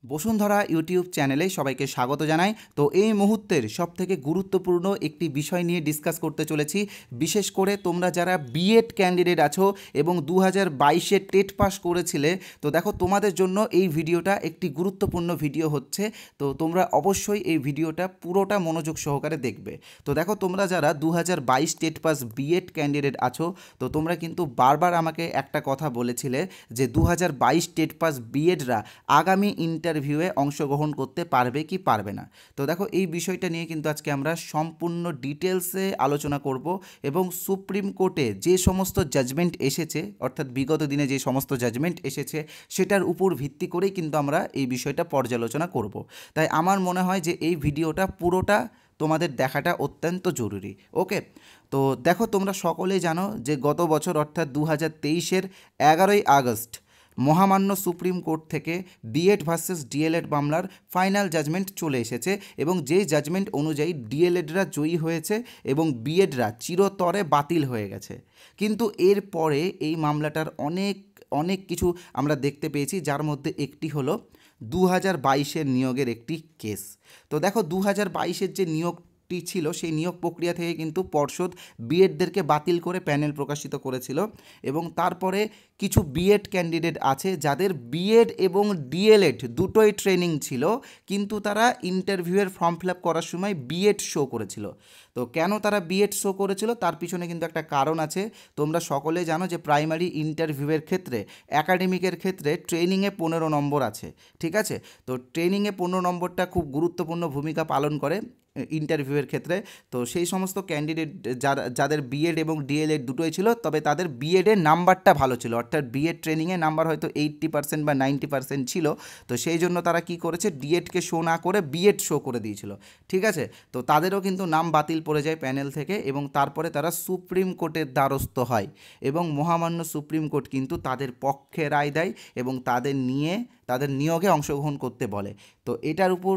Bashundhara YouTube চ্যানেলে সবাইকে স্বাগত জানাই। তো এই মুহূর্তের সবথেকে গুরুত্বপূর্ণ একটি বিষয় নিয়ে ডিসকাস করতে চলেছি। বিশেষ করে তোমরা যারা বিএড ক্যান্ডিডেট আছো এবং 2022-এ টেট পাস করেছিলে, তো দেখো তোমাদের জন্য এই ভিডিওটা একটি গুরুত্বপূর্ণ ভিডিও হচ্ছে। তো তোমরা অবশ্যই এই ভিডিওটা পুরোটা মনোযোগ সহকারে দেখবে। তো দেখো তোমরা যারা 2022 টেট পাস বিএড ক্যান্ডিডেট আছো, তো তোমরা কিন্তু বারবার আমাকে একটা কথা বলেছিলে যে 2022 টেট পাস বিএডরা আগামী ইন্টারভিউয়ে অংশগ্রহণ করতে পারবে কি পারবে না। তো দেখো এই বিষয়টা নিয়ে কিন্তু আজকে আমরা সম্পূর্ণ ডিটেলসে আলোচনা করব এবং সুপ্রিম কোর্টে যে সমস্ত জাজমেন্ট এসেছে, অর্থাৎ বিগত দিনে যে সমস্ত জাজমেন্ট এসেছে সেটার উপর ভিত্তি করেই কিন্তু আমরা এই বিষয়টা পর্যালোচনা করব। তাই আমার মনে হয় যে এই ভিডিওটা পুরোটা তোমাদের দেখাটা অত্যন্ত জরুরি। ওকে, তো দেখো তোমরা সকলেই জানো যে গত বছর অর্থাৎ 2023-এর 11ই আগস্ট মহামান্য সুপ্রিম কোর্ট থেকে বিএড ভার্সেস ডিএলএড মামলার ফাইনাল জাজমেন্ট চলে এসেছে এবং যে জাজমেন্ট অনুযায়ী ডিএলএডরা জয়ী হয়েছে এবং বিএডরা চিরতরে বাতিল হয়ে গেছে। কিন্তু এরপরে এই মামলাটার অনেক কিছু আমরা দেখতে পেয়েছি, যার মধ্যে একটি হলো 2022-এর নিয়োগের একটি কেস। তো দেখো 2022-এর যে নিয়োগটি ছিল সেই নিয়োগ প্রক্রিয়া থেকে কিন্তু পর্ষদ বিএডদেরকে বাতিল করে প্যানেল প্রকাশিত করেছিল এবং তারপরে কিছু বিএড ক্যান্ডিডেট আছে যাদের বিএড এবং ডিএলএড দুটোই ট্রেনিং ছিল, কিন্তু তারা ইন্টারভিউয়ের ফর্ম ফিল আপ করার সময় বিএড শো করেছিল। তো কেন তারা বিএড শো করেছিল তার পিছনে কিন্তু একটা কারণ আছে। তোমরা সকলে জানো যে প্রাইমারি ইন্টারভিউয়ের ক্ষেত্রে, একাডেমিকের ক্ষেত্রে ট্রেনিংয়ে 15 নম্বর আছে, ঠিক আছে। তো ট্রেনিংয়ে 15 নম্বরটা খুব গুরুত্বপূর্ণ ভূমিকা পালন করে ইন্টারভিউয়ের ক্ষেত্রে। তো সেই সমস্ত ক্যান্ডিডেট যাদের বিএড এবং ডিএলএড দুটোই ছিল, তবে তাদের বিএডের নাম্বারটা ভালো ছিল, অর্থাৎ বিএড ট্রেনিংয়ে নাম্বার হয়তো 80% বা 90% ছিল। তো সেই জন্য তারা কি করেছে, ডিএডকে শো না করে বিএড শো করে দিয়েছিল, ঠিক আছে। তো তাদেরও কিন্তু নাম বাতিল পড়ে যায় প্যানেল থেকে এবং তারপরে তারা সুপ্রিম কোর্টের দ্বারস্থ হয় এবং মহামান্য সুপ্রিম কোর্ট কিন্তু তাদের পক্ষে রায় দেয় এবং তাদের নিয়োগে অংশগ্রহণ করতে বলে। তো এটার উপর,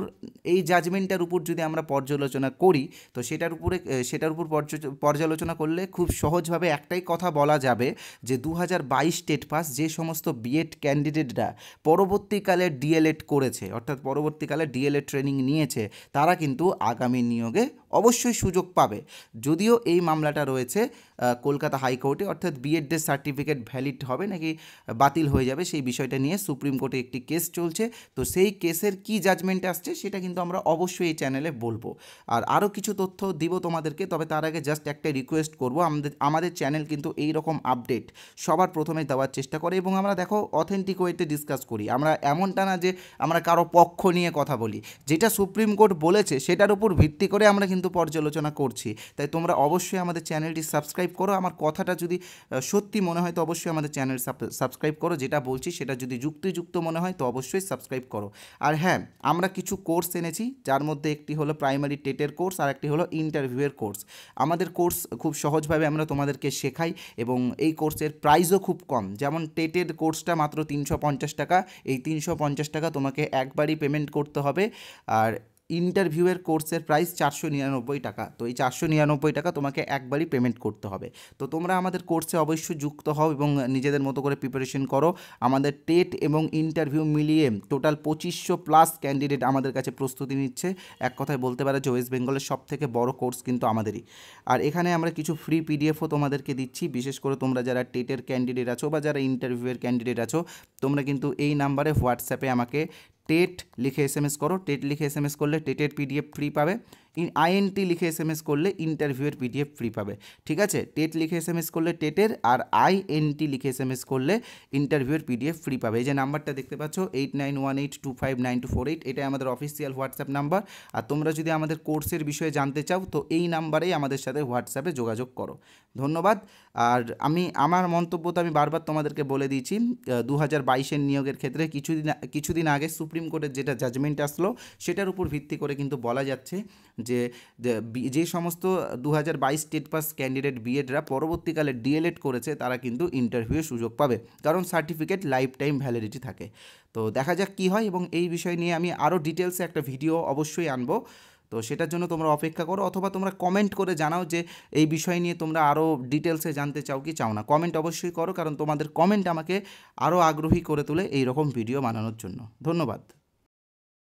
এই জাজমেন্টটার উপর যদি আমরা পর্যালোচনা করি, তো সেটার উপর পর্যালোচনা করলে খুব সহজভাবে একটাই কথা বলা যাবে যে 2022 টেট পাস যে সমস্ত বিএড ক্যান্ডিডেটরা পরবর্তীকালে ডিএলএড করেছে, অর্থাৎ পরবর্তীকালে ডিএলএড ট্রেনিং নিয়েছে, তারা কিন্তু আগামী নিয়োগে অবশ্যই সুযোগ পাবে। যদিও এই মামলাটা রয়েছে কলকাতা হাইকোর্টে, অর্থাৎ বিএডের সার্টিফিকেট ভ্যালিড হবে নাকি বাতিল হয়ে যাবে সেই বিষয়টা নিয়ে সুপ্রিম কোর্টে একটি কেস চলছে। তো সেই কেসের কি জাজমেন্ট আসছে সেটা কিন্তু আমরা অবশ্যই এই চ্যানেলে বলবো, আর আরও কিছু তথ্য দিব তোমাদেরকে। তবে তার আগে জাস্ট একটা রিকোয়েস্ট করব, আমাদের চ্যানেল কিন্তু এই রকম আপডেট সবার প্রথমে দেওয়ার চেষ্টা করে এবং আমরা দেখো অথেন্টিক ওয়েতে ডিসকাস করি। আমরা এমনটা না যে আমরা কারো পক্ষ নিয়ে কথা বলি, যেটা সুপ্রিম কোর্ট বলেছে সেটার উপর ভিত্তি করে আমরা কিন্তু পর্যালোচনা করছি। তাই তোমরা অবশ্যই আমাদের চ্যানেলটি সাবস্ক্রাইব করো। আমার কথাটা যদি সত্যি মনে হয় তো অবশ্যই আমাদের চ্যানেল সাবস্ক্রাইব করো, যেটা বলছি সেটা যদি যুক্তিযুক্ত মনে হয় তো অবশ্যই সাবস্ক্রাইব করো। আর হ্যাঁ, আমরা কিছু কোর্স এনেছি, যার মধ্যে একটি হলো প্রাইমারি টেটের কোর্স আর একটি হলো ইন্টারভিউয়ের কোর্স। আমাদের কোর্স খুব সহজভাবে আমরা তোমাদেরকে শেখাই এবং এই কোর্সের প্রাইসও খুব কম। যেমন টেটের কোর্সটা মাত্র 350 টাকা, এই 350 টাকা তোমাকে একবারই পেমেন্ট করতে হবে। আর ইন্টারভিউয়ের কোর্সের প্রাইস 499 টাকা। তো এই 499 টাকা তোমাকে একবারই পেমেন্ট করতে হবে। তো তোমরা আমাদের কোর্সে অবশ্যই যুক্ত হও এবং নিজেদের মতো করে প্রিপারেশন করো। আমাদের টেট এবং ইন্টারভিউ মিলিয়ে টোটাল 2500+ ক্যান্ডিডেট আমাদের কাছে প্রস্তুতি নিচ্ছে। এক কথায় বলতে পারো যে ওয়েস্ট বেঙ্গলের সবথেকে বড় কোর্স কিন্তু আমাদেরই। আর এখানে আমরা কিছু ফ্রি পিডিএফও তোমাদেরকে দিচ্ছি। বিশেষ করে তোমরা যারা টেটের ক্যান্ডিডেট আছো বা যারা ইন্টারভিউয়ের ক্যান্ডিডেট আছো, তোমরা কিন্তু এই নাম্বারে হোয়াটসঅ্যাপে আমাকে টেট লিখে SMS করো। টেট লিখে SMS করলে টেটের পিডিএফ ফ্রি পাবে। INT লিখে SMS করলে ইন্টারভিউয়ের পিডিএফ ফ্রি পাবে, ঠিক আছে। টেট লিখে SMS করলে টেটের, আর INT লিখে SMS করলে ইন্টারভিউয়ের পিডিএফ ফ্রি পাবে। এই যে নাম্বারটা দেখতে পাচ্ছ 8918259248, এটাই আমাদের অফিসিয়াল হোয়াটসঅ্যাপ নাম্বার। আর তোমরা যদি আমাদের কোর্সের বিষয়ে জানতে চাও তো এই নাম্বারেই আমাদের সাথে হোয়াটসঅ্যাপে যোগাযোগ করো। ধন্যবাদ। আর আমার মন্তব্য তো আমি বারবার তোমাদেরকে বলে দিয়েছি, 2022-এর নিয়োগের ক্ষেত্রে কিছুদিন আগে সুপ্রিম কোর্টের যেটা জাজমেন্ট আসলো সেটার উপর ভিত্তি করে কিন্তু বলা যাচ্ছে যে সমস্ত 2022 টেট পাস ক্যান্ডিডেট বিএডরা পরবর্তীকালে ডিএলএড করেছে তারা কিন্তু ইন্টারভিউয়ে সুযোগ পাবে, কারণ সার্টিফিকেট লাইফ টাইম ভ্যালিডিটি থাকে। তো দেখা যাক কী হয় এবং এই বিষয় নিয়ে আমি আরও ডিটেলসে একটা ভিডিও অবশ্যই আনবো। তো সেটার জন্য তোমরা অপেক্ষা করো, অথবা তোমরা কমেন্ট করে জানাও যে এই বিষয় নিয়ে তোমরা আরও ডিটেলসে জানতে চাও কি চাও না। কমেন্ট অবশ্যই করো, কারণ তোমাদের কমেন্ট আমাকে আরও আগ্রহী করে তোলে এই রকম ভিডিও বানানোর জন্য। ধন্যবাদ।